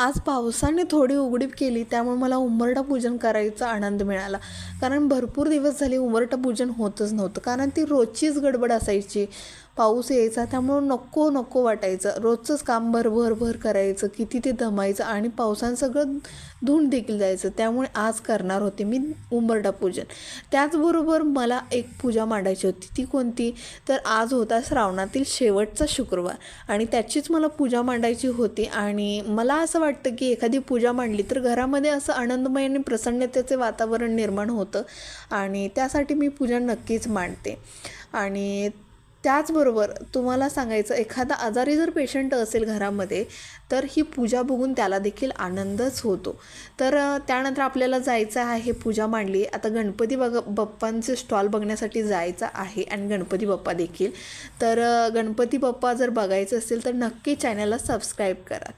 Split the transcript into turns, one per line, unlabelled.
आज पावसाने थोडी उघडीप केली त्यामुळे मला उंबरठा पूजन करायचा आनंद मिळाला. कारण भरपूर दिवस झाले उंबरठा पूजन होतच नव्हतं, कारण ती रोजचीच गडबड असायची. पाऊस यायचा त्यामुळं नको नको वाटायचं. रोजचंच काम भर करायचं, किती ते दमायचं आणि पावसानं सगळं धुऊन देखील जायचं. त्यामुळे आज करणार होते मी उंबरठा पूजन. त्याचबरोबर मला एक पूजा मांडायची होती. ती कोणती? तर आज होता श्रावणातील शेवटचा शुक्रवार आणि त्याचीच मला पूजा मांडायची होती. आणि मला असं वाटतं की एखादी पूजा मांडली तर घरामध्ये असं आनंदमय आणि प्रसन्नतेचे वातावरण निर्माण होतं आणि त्यासाठी मी पूजा नक्कीच मांडते. आणि त्याचबरोबर तुम्हाला सांगायचं, एखादा आजारी जर पेशंट असेल घरामध्ये तर ही पूजा बघून त्याला देखील आनंदच होतो. तर त्यानंतर आपल्याला जायचं आहे, पूजा मांडली, आता गणपती बाप्पांचे स्टॉल बघण्यासाठी जायचं आहे आणि गणपती बाप्पा देखील. तर गणपती बाप्पा जर बघायचं असेल तर नक्की चॅनलला सबस्क्राईब करा.